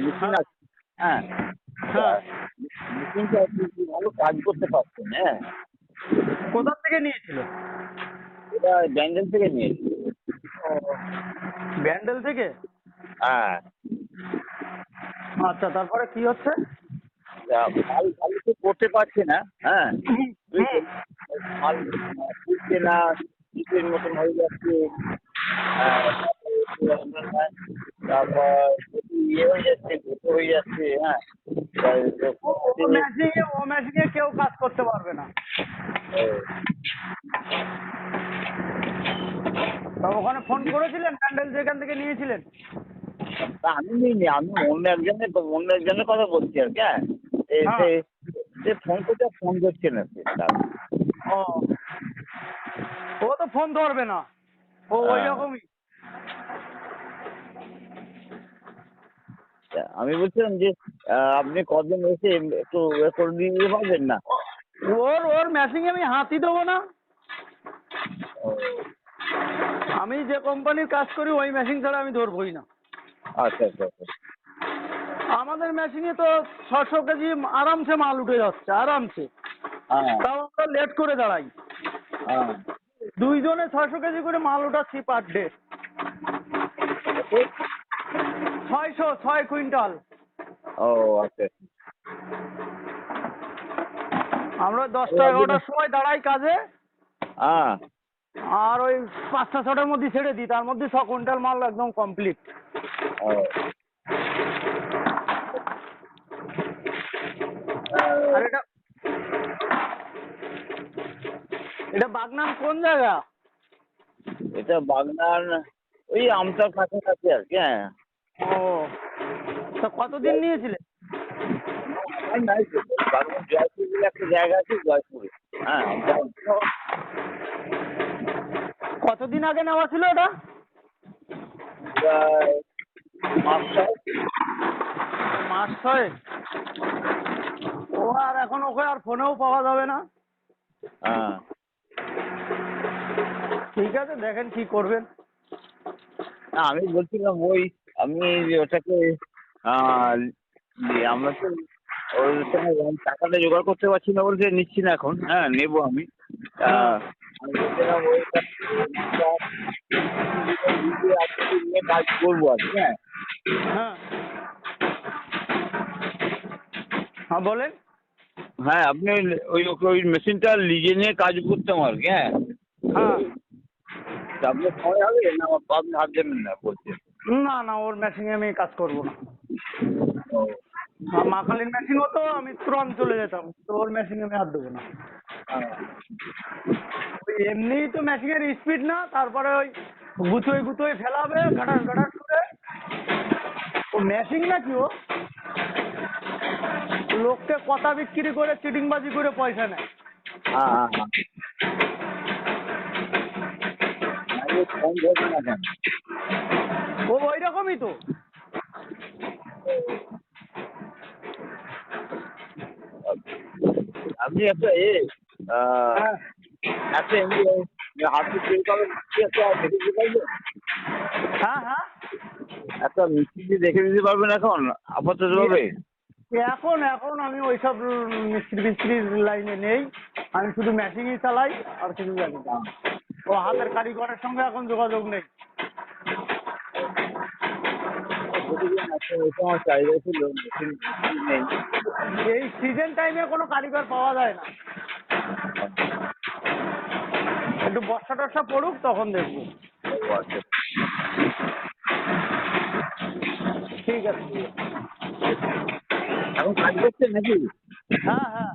Machine হ্যাঁ আছে, হ্যাঁ, হ্যাঁ। মেশিনটা ভালো কাজ করতে পারছেন, হ্যাঁ। কোথা থেকে নিয়েছিল? এটা ব্যাঙ্গেল থেকে নিয়েছি। ও, ব্যান্ডেল থেকে। হ্যাঁ, আচ্ছা, তারপরে কি হচ্ছে? মাল ভালো তো করতে পারছে না, হ্যাঁ, হুম, হুম। বুঝলেন, মাল ফুটছে না, শীতের মতন হয়ে যাচ্ছে, তারপরে একটু তারপর একটু ইয়ে হয়ে যাচ্ছে, ঘুটো হয়ে যাচ্ছে, হ্যাঁ। ও মেশিনে কেউ কাজ করতে পারবে না। তা ওখানে ফোন করেছিলেন ব্যান্ডেল যেখান থেকে নিয়েছিলেন? তা আমি নিইনি, আমি অন্য একজনের কথা বলছি আর কি, হ্যাঁ। হ্যাঁ। সে ফোন করছে না সে তার। ও, ও তো ফোন ধরবে না, ও ওই হ্যাঁ, রকমই। আমি বলছিলাম যে আপনি কদিন এসে একটু করে দিয়ে দিতে পারবেন না? ওর ওর মেশিনে আমি হাতই দেবো না। ও, আমি যে কোম্পানির কাজ করি ওই মেশিন ছাড়া আমি ধরবই না। আচ্ছা আচ্ছা আচ্ছা। আমাদের মেশিনে তো 600 কেজি আরামসে মাল উঠে যাচ্ছে, আরামসে। হ্যাঁ তাও আমরা লেট করে দাঁড়াই। হ্যাঁ। দুইজনে 600 কেজি করে মাল উঠাচ্ছি পার ডে। কত? 6 কুইন্টাল। ও আচ্ছা। আমরা 10টা 11টার সময় দাঁড়াই কাজে, হ্যাঁ। আর ওই 5টা 6টার মধ্যে ছেড়ে দিই, তার মধ্যে 6 কুইন্টাল মাল একদম কমপ্লিট। ও, আর এটা এটা বাগনান কোন জায়গা? এটা বাগনান, ওই আমটার কাছাকাছি আর কি, হ্যাঁ। ও, তা কতদিন নিয়েছিলেন? আমার নাই তো, বাগনান জয়পুর বলে একটা জায়গা আছে, জয়পুরে। হ্যাঁ, জানি। কতদিন আগে নেওয়া ছিল ওটা? প্রায় মাস ছয়। মাস 6। ও, আর এখন ওকে আর ফোনেও পাওয়া যাবে না। হ্যাঁ। ঠিক আছে, দেখেন কি করবেন। না, আমি বলছিলাম আমি ওটাকে আমরা তো ওর সঙ্গে টাকাটা জোগাড় করতে পারছি না বলতে নিচ্ছি না এখন, হ্যাঁ, নেবো আমি। হ্যাঁ আমি বলছিলাম ওইটা আপনাকে নিয়ে কাজ করবো আর কি, হ্যাঁ। হ্যাঁ হ্যাঁ, বলেন। হ্যাঁ, আপনি ওই মেশিনটা লিজে নিয়ে কাজ করতাম আর কি, হ্যাঁ। হ্যাঁ, তা আপনার সময় হবে না? আপনি হাত দেবেন না বলছেন? না না, ওর মেশিনে আমি কাজ করবো না। মা কালীর মেশিন হতো আমি তুরন্ত চলে যেতাম, তো ওর মেশিনে আমি হাত দেবো না। হ্যাঁ। ওই এমনি তো মেশিনের স্পিড না, তারপরে ওই গুছোই গুছোই ফেলাবে গাটাস গাটাস করে। ও মেশিন নাকি ও? লোককে কথা বিক্রি করে চিটিংবাজি করে পয়সা নেয়। হ্যাঁ হ্যাঁ হ্যাঁ। আরে ফোন ধরবে না কেন? ও ওই রকমই তো। আপনি একটা হ্যাঁ একটা এমনি হাতে তেল কালো মিষ্টি একটা দেখে দিতে পারবেন? হ্যাঁ হ্যাঁ। একটা মিস্ত্রি দেখে দিতে পারবেন এখন আপাতত ভাবে? এখন এখন আমি ওইসব মিস্ত্রি ফিস্ত্রির লাইনে নেই। আমি শুধু মেশিনই চালাই, আর কিছু জানি না। ও হাতের কারিগরের সঙ্গে এখন যোগাযোগ নেই। দেখেছিলাম একটা ওই সময় চাহিদা ছিল, মেশিন মিস্ত্রি নেই। এই সিজন টাইমে কোনো কারিগর পাওয়া যায় না। একটু বর্ষা টর্ষা পড়ুক, তখন দেখবো। ও আচ্ছা। ঠিক আছে। এখন কাজ করছেন নাকি? হ্যাঁ হ্যাঁ।